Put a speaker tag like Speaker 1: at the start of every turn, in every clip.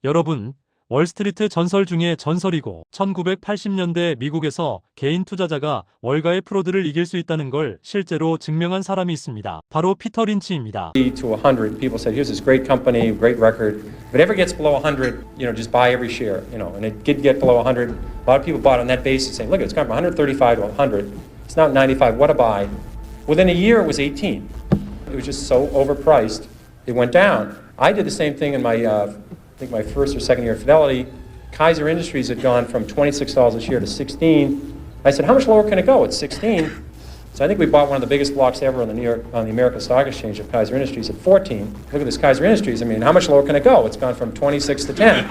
Speaker 1: 여러분, 월스트리트 전설 중에 전설이고 1980년대 미국에서 개인 투자자가 월가의 프로들을 이길 수 있다는 걸 실제로 증명한 사람이 있습니다. 바로 피터 린치입니다.
Speaker 2: To 100, people said, here's this great company, great record. If it ever gets below 100, just buy every share, and it did get below 100. A lot of people bought on that basis saying, look, it's gone from 135 to 100. It's now 95, what a buy. Within a year, it was 18. It was just so overpriced, it went down. I did the same thing in I think my first or second year at Fidelity. Kaiser Industries had gone from $26 a share to 16. I said, how much lower can it go? It's 16. So I think we bought one of the biggest blocks ever on the American Stock Exchange of Kaiser Industries at 14. Look at this Kaiser Industries. I mean, how much lower can it go? It's gone from 26 to 10.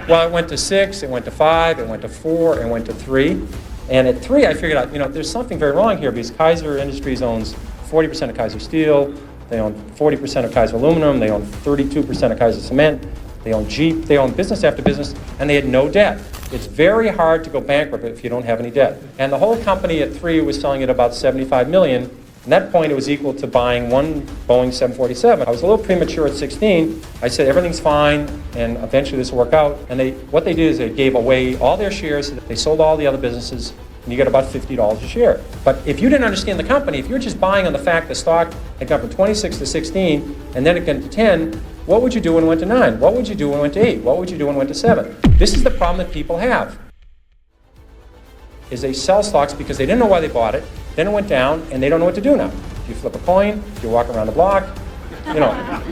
Speaker 2: Well, it went to 6, it went to 5, it went to 4, it went to 3. And at 3, I figured out, there's something very wrong here because Kaiser Industries owns 40% of Kaiser Steel. They own 40% of Kaiser Aluminum. They own 32% of Kaiser Cement. They own Jeep. They own business after business, and they had no debt. It's very hard to go bankrupt if you don't have any debt. And the whole company at 3 was selling at about $75 million. At that point, it was equal to buying one Boeing 747. I was a little premature at 16. I said, everything's fine, and eventually this will work out. And what they did is they gave away all their shares. They sold all the other businesses, and you get about $50 a share. But if you didn't understand the company, if you're just buying on the fact the stock had gone from 26 to 16, and then it got to 10, what would you do when it went to 9? What would you do when it went to 8? What would you do when it went to 7? This is the problem that people have, is they sell stocks because they didn't know why they bought it, then it went down, and they don't know what to do now. Do you flip a coin? Do you walk around the block?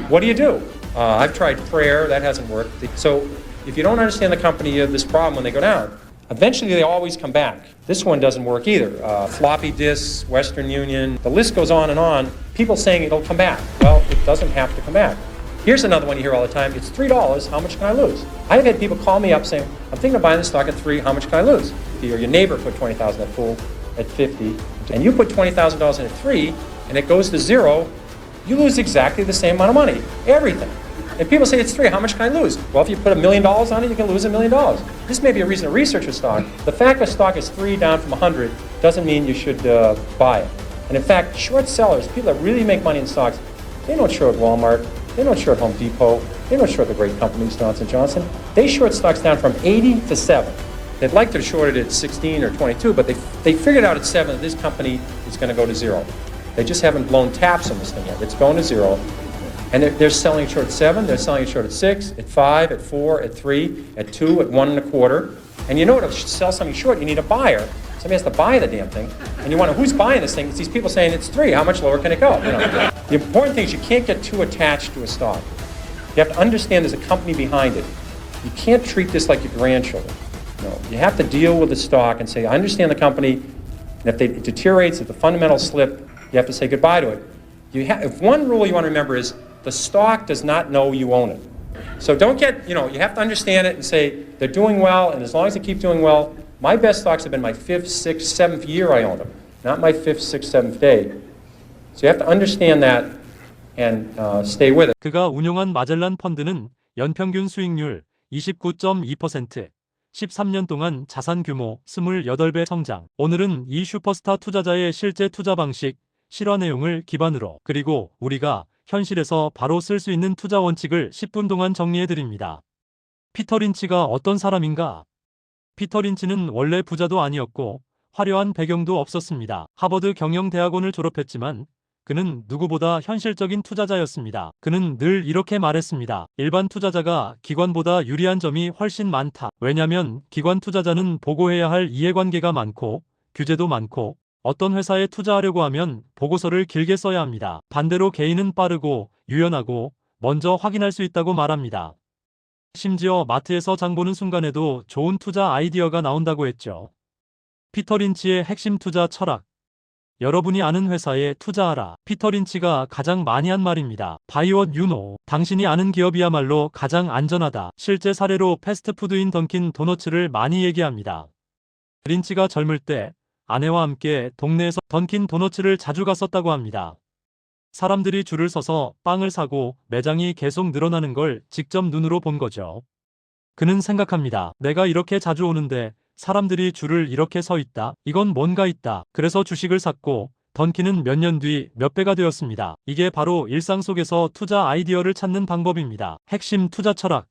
Speaker 2: What do you do? I've tried prayer, that hasn't worked. So if you don't understand the company, you have this problem when they go down. Eventually, they always come back. This one doesn't work either. Floppy disks, Western Union, the list goes on and on. People saying it'll come back. Well, it doesn't have to come back. Here's another one you hear all the time. It's $3, how much can I lose? I've had people call me up saying, I'm thinking of buying this stock at 3, how much can I lose? Your neighbor put $20,000 at pool at 50, and you put $20,000 in at 3, and it goes to 0, you lose exactly the same amount of money, everything. And people say it's 3, how much can I lose? Well, if you put $1 million on it, you can lose $1 million. This may be a reason to research a stock. The fact a stock is 3 down from 100 doesn't mean you should buy it. And in fact, short sellers, people that really make money in stocks, they don't short Walmart, they don't short Home Depot, they don't short the great companies, Johnson & Johnson. They short stocks down from 80 to 7. They'd like to short it at 16 or 22, but they figured out at 7 that this company is going to go to 0. They just haven't blown taps on this thing yet. It's going to 0. And they're selling it short at 7, they're selling it short at 6, at 5, at 4, at 3, at 2, at 1.25. And to sell something short, you need a buyer. Somebody has to buy the damn thing. And you wonder, who's buying this thing? It's these people saying it's 3, how much lower can it go? The important thing is you can't get too attached to a stock. You have to understand there's a company behind it. You can't treat this like your grandchildren. You have to deal with the stock and say, I understand the company, and if it deteriorates, if the fundamentals slip, you have to say goodbye to it. If one rule you want to remember is, the stock does not know you own it. So don't get, you have to understand it and say, they're doing well, and as long as they keep doing well, my best stocks have been my 5th, 6th, 7th year I owned them, not my 5th, 6th, 7th day. So you have to understand that and stay with it.
Speaker 1: 그가 운용한 마젤란 펀드는 연평균 수익률 29.2%, 13년 동안 자산 규모 28배 성장. 오늘은 이 슈퍼스타 투자자의 실제 투자 방식, 실화 내용을 기반으로, 그리고 우리가 현실에서 바로 쓸 수 있는 투자 원칙을 10분 동안 정리해드립니다. 피터 린치가 어떤 사람인가? 피터 린치는 원래 부자도 아니었고 화려한 배경도 없었습니다. 하버드 경영대학원을 졸업했지만 그는 누구보다 현실적인 투자자였습니다. 그는 늘 이렇게 말했습니다. 일반 투자자가 기관보다 유리한 점이 훨씬 많다. 왜냐면 기관 투자자는 보고해야 할 이해관계가 많고 규제도 많고 어떤 회사에 투자하려고 하면 보고서를 길게 써야 합니다. 반대로 개인은 빠르고 유연하고 먼저 확인할 수 있다고 말합니다. 심지어 마트에서 장 보는 순간에도 좋은 투자 아이디어가 나온다고 했죠. 피터 린치의 핵심 투자 철학. 여러분이 아는 회사에 투자하라. 피터 린치가 가장 많이 한 말입니다. Buy what you know. 당신이 아는 기업이야말로 가장 안전하다. 실제 사례로 패스트푸드인 던킨 도너츠를 많이 얘기합니다. 린치가 젊을 때 아내와 함께 동네에서 던킨 도너츠를 자주 갔었다고 합니다. 사람들이 줄을 서서 빵을 사고 매장이 계속 늘어나는 걸 직접 눈으로 본 거죠. 그는 생각합니다. 내가 이렇게 자주 오는데 사람들이 줄을 이렇게 서 있다. 이건 뭔가 있다. 그래서 주식을 샀고 던킨은 몇 년 뒤 몇 배가 되었습니다. 이게 바로 일상 속에서 투자 아이디어를 찾는 방법입니다. 핵심 투자 철학.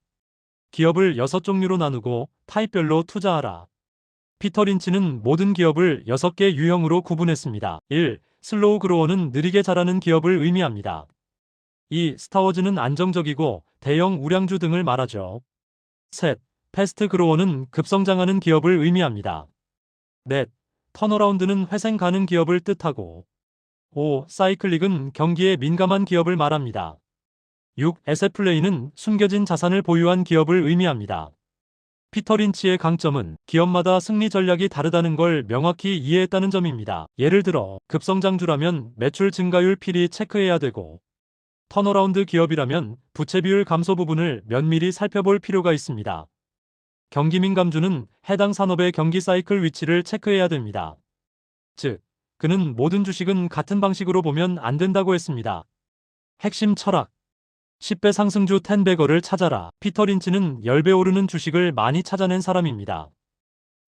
Speaker 1: 기업을 6종류로 나누고 타입별로 투자하라. 피터 린치는 모든 기업을 6개 유형으로 구분했습니다. 1. 슬로우 그로어는 느리게 자라는 기업을 의미합니다. 2. 스타워즈는 안정적이고 대형 우량주 등을 말하죠. 3. 패스트 그로어는 급성장하는 기업을 의미합니다. 4. 턴어라운드는 회생 가능 기업을 뜻하고 5. 사이클릭은 경기에 민감한 기업을 말합니다. 6. 에셋플레이는 숨겨진 자산을 보유한 기업을 의미합니다. 피터 린치의 강점은 기업마다 승리 전략이 다르다는 걸 명확히 이해했다는 점입니다. 예를 들어 급성장주라면 매출 증가율 필히 체크해야 되고 턴어라운드 기업이라면 부채 비율 감소 부분을 면밀히 살펴볼 필요가 있습니다. 경기민감주는 해당 산업의 경기 사이클 위치를 체크해야 됩니다. 즉, 그는 모든 주식은 같은 방식으로 보면 안 된다고 했습니다. 핵심 철학 10배 상승주 10배거를 찾아라. 피터 린치는 10배 오르는 주식을 많이 찾아낸 사람입니다.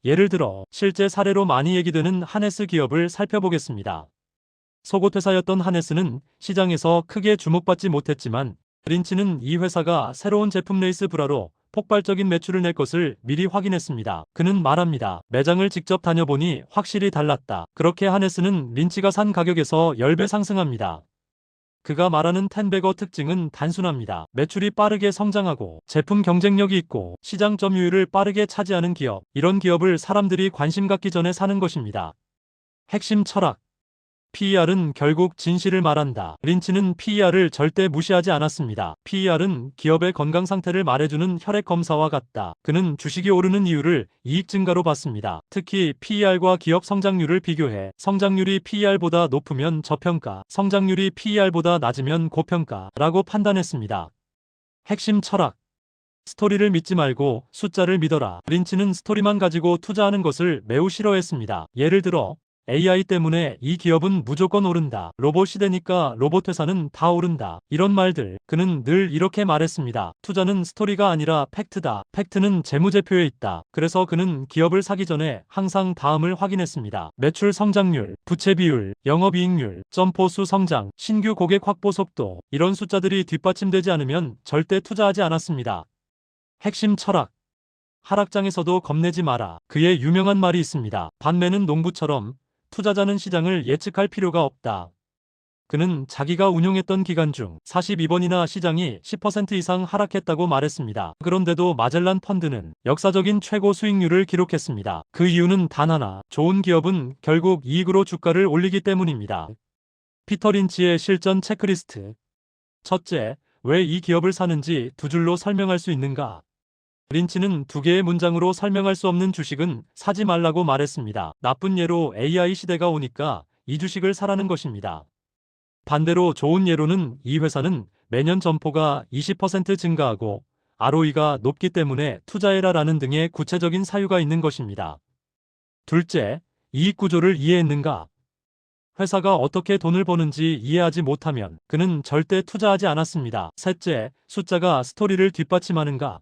Speaker 1: 예를 들어 실제 사례로 많이 얘기되는 하네스 기업을 살펴보겠습니다. 속옷 회사였던 하네스는 시장에서 크게 주목받지 못했지만 린치는 이 회사가 새로운 제품 레이스 브라로 폭발적인 매출을 낼 것을 미리 확인했습니다. 그는 말합니다. 매장을 직접 다녀보니 확실히 달랐다. 그렇게 하네스는 린치가 산 가격에서 10배 상승합니다. 그가 말하는 10배거 특징은 단순합니다. 매출이 빠르게 성장하고 제품 경쟁력이 있고 시장 점유율을 빠르게 차지하는 기업. 이런 기업을 사람들이 관심 갖기 전에 사는 것입니다. 핵심 철학 PER은 결국 진실을 말한다. 린치는 PER을 절대 무시하지 않았습니다. PER은 기업의 건강 상태를 말해주는 혈액 검사와 같다. 그는 주식이 오르는 이유를 이익 증가로 봤습니다. 특히 PER과 기업 성장률을 비교해 성장률이 PER보다 높으면 저평가, 성장률이 PER보다 낮으면 고평가라고 판단했습니다. 핵심 철학 스토리를 믿지 말고 숫자를 믿어라. 린치는 스토리만 가지고 투자하는 것을 매우 싫어했습니다. 예를 들어 AI 때문에 이 기업은 무조건 오른다. 로봇 시대니까 로봇 회사는 다 오른다. 이런 말들. 그는 늘 이렇게 말했습니다. 투자는 스토리가 아니라 팩트다. 팩트는 재무제표에 있다. 그래서 그는 기업을 사기 전에 항상 다음을 확인했습니다. 매출 성장률, 부채 비율, 영업이익률, 점포수 성장, 신규 고객 확보 속도. 이런 숫자들이 뒷받침되지 않으면 절대 투자하지 않았습니다. 핵심 철학 하락장에서도 겁내지 마라. 그의 유명한 말이 있습니다. 반매는 농부처럼 투자자는 시장을 예측할 필요가 없다. 그는 자기가 운용했던 기간 중 42번이나 시장이 10% 이상 하락했다고 말했습니다. 그런데도 마젤란 펀드는 역사적인 최고 수익률을 기록했습니다. 그 이유는 단 하나, 좋은 기업은 결국 이익으로 주가를 올리기 때문입니다. 피터 린치의 실전 체크리스트. 첫째, 왜 이 기업을 사는지 두 줄로 설명할 수 있는가? 린치는 2개의 문장으로 설명할 수 없는 주식은 사지 말라고 말했습니다. 나쁜 예로 AI 시대가 오니까 이 주식을 사라는 것입니다. 반대로 좋은 예로는 이 회사는 매년 점포가 20% 증가하고 ROE가 높기 때문에 투자해라라는 등의 구체적인 사유가 있는 것입니다. 둘째, 이익 구조를 이해했는가? 회사가 어떻게 돈을 버는지 이해하지 못하면 그는 절대 투자하지 않았습니다. 셋째, 숫자가 스토리를 뒷받침하는가?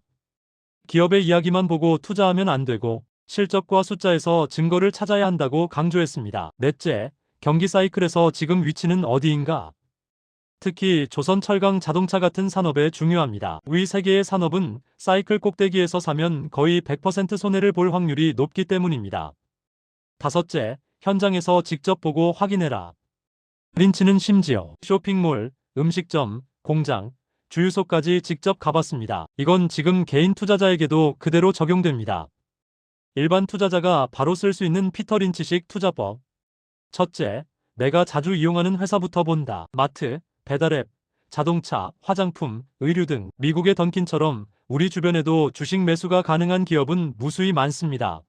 Speaker 1: 기업의 이야기만 보고 투자하면 안 되고 실적과 숫자에서 증거를 찾아야 한다고 강조했습니다. 넷째, 경기 사이클에서 지금 위치는 어디인가? 특히 조선 철강 자동차 같은 산업에 중요합니다. 위 3개의 산업은 사이클 꼭대기에서 사면 거의 100% 손해를 볼 확률이 높기 때문입니다. 다섯째, 현장에서 직접 보고 확인해라. 린치는 심지어 쇼핑몰, 음식점, 공장, 주유소까지 직접 가봤습니다. 이건 지금 개인 투자자에게도 그대로 적용됩니다. 일반 투자자가 바로 쓸 수 있는 피터 린치식 투자법. 첫째, 내가 자주 이용하는 회사부터 본다. 마트, 배달앱, 자동차, 화장품, 의류 등 미국의 던킨처럼 우리 주변에도 주식 매수가 가능한 기업은 무수히 많습니다.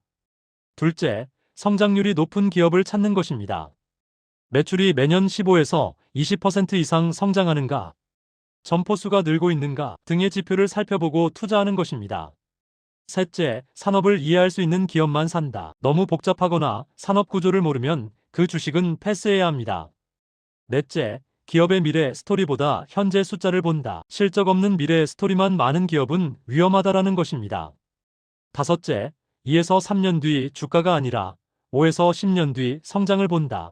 Speaker 1: 둘째, 성장률이 높은 기업을 찾는 것입니다. 매출이 매년 15에서 20% 이상 성장하는가? 점포수가 늘고 있는가 등의 지표를 살펴보고 투자하는 것입니다. 셋째, 산업을 이해할 수 있는 기업만 산다. 너무 복잡하거나 산업 구조를 모르면 그 주식은 패스해야 합니다. 넷째, 기업의 미래 스토리보다 현재 숫자를 본다. 실적 없는 미래 스토리만 많은 기업은 위험하다라는 것입니다. 다섯째, 2에서 3년 뒤 주가가 아니라 5에서 10년 뒤 성장을 본다.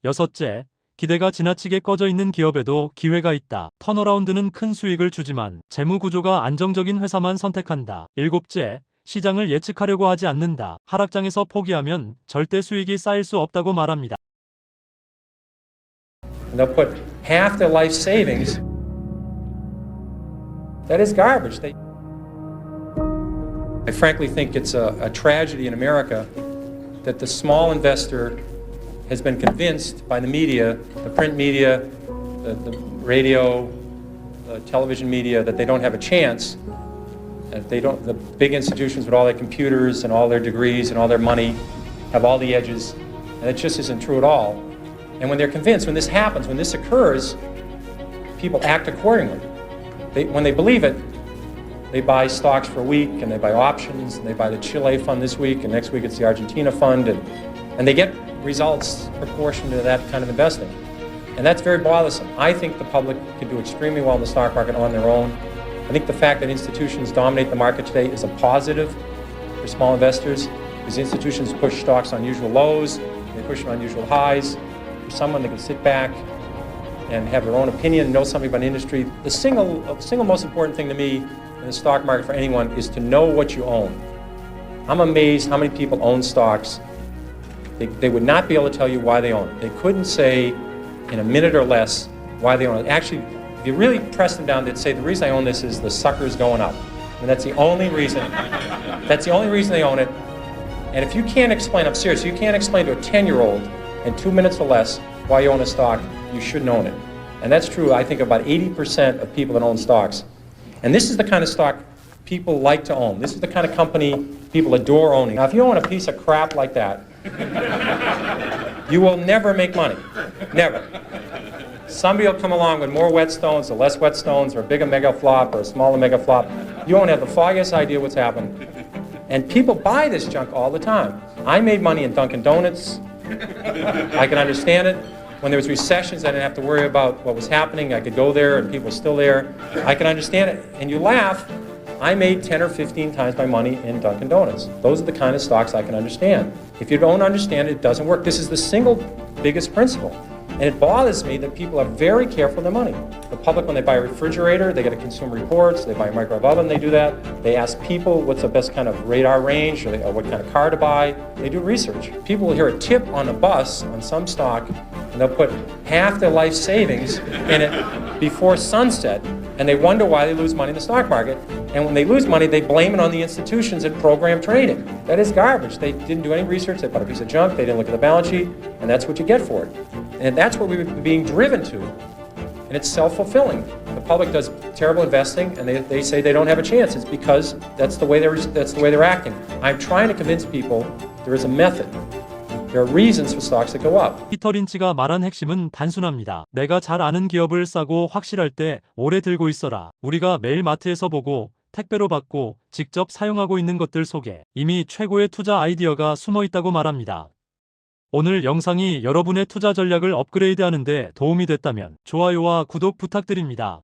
Speaker 1: 여섯째, 기대가 지나치게 꺼져 있는 기업에도 기회가 있다. 턴어라운드는 큰 수익을 주지만 재무 구조가 안정적인 회사만 선택한다. 일곱째, 시장을 예측하려고 하지 않는다. 하락장에서 포기하면 절대 수익이 쌓일 수 없다고 말합니다.
Speaker 2: And they'll put half their life savings. That is garbage. I frankly think it's a tragedy in America that the small investor has been convinced by the media, the print media, the radio, the television media, that they don't have a chance. That the big institutions with all their computers and all their degrees and all their money have all the edges, and it just isn't true at all. And when they're convinced, when this happens, when this occurs, people act accordingly. When they believe it, they buy stocks for a week, and they buy options, and they buy the Chile fund this week, and next week it's the Argentina fund, and they get results proportionate to that kind of investing. And that's very bothersome. I think the public could do extremely well in the stock market on their own. I think the fact that institutions dominate the market today is a positive for small investors, because institutions push stocks on usual lows, they push them on usual highs. For someone that can sit back and have their own opinion, know something about an industry. The single most important thing to me in the stock market for anyone is to know what you own. I'm amazed how many people own stocks. They would not be able to tell you why they own it. They couldn't say in a minute or less why they own it. Actually, if you really press them down, they'd say the reason I own this is the sucker's going up. And that's the only reason. That's the only reason they own it. And if you can't explain, I'm serious, you can't explain to a 10-year-old in 2 minutes or less why you own a stock, you shouldn't own it. And that's true, I think, about 80% of people that own stocks. And this is the kind of stock people like to own. This is the kind of company people adore owning. Now, if you own a piece of crap like that, you will never make money. Never. Somebody will come along with more whetstones or less whetstones or a bigger mega flop or a smaller mega flop. You won't have the foggiest idea what's happening. And people buy this junk all the time. I made money in Dunkin' Donuts. I can understand it. When there was recessions, I didn't have to worry about what was happening. I could go there and people were still there. I can understand it. And you laugh. I made 10 or 15 times my money in Dunkin' Donuts. Those are the kind of stocks I can understand. If you don't understand it, it doesn't work. This is the single biggest principle. And it bothers me that people are very careful with their money. The public, when they buy a refrigerator, they get a Consumer Reports, they buy a microwave oven, they do that. They ask people what's the best kind of radar range or what kind of car to buy. They do research. People will hear a tip on a bus on some stock, and they'll put half their life savings in it before sunset, and they wonder why they lose money in the stock market. And when they lose money, they blame it on the institutions and program trading. That is garbage. They didn't do any research, they bought a piece of junk, they didn't look at the balance sheet, and that's what you get for it. And that's what we're being driven to. And it's self-fulfilling. The public does terrible investing, and they say they don't have a chance. It's because that's the way they're acting. I'm trying to convince people there is a method. There are reasons for stocks that go up.
Speaker 1: 피터 린치가 말한 핵심은 단순합니다. 내가 잘 아는 기업을 싸고 확실할 때 오래 들고 있어라. 우리가 매일 마트에서 보고 택배로 받고 직접 사용하고 있는 것들 속에 이미 최고의 투자 아이디어가 숨어 있다고 말합니다. 오늘 영상이 여러분의 투자 전략을 업그레이드하는 데 도움이 됐다면 좋아요와 구독 부탁드립니다.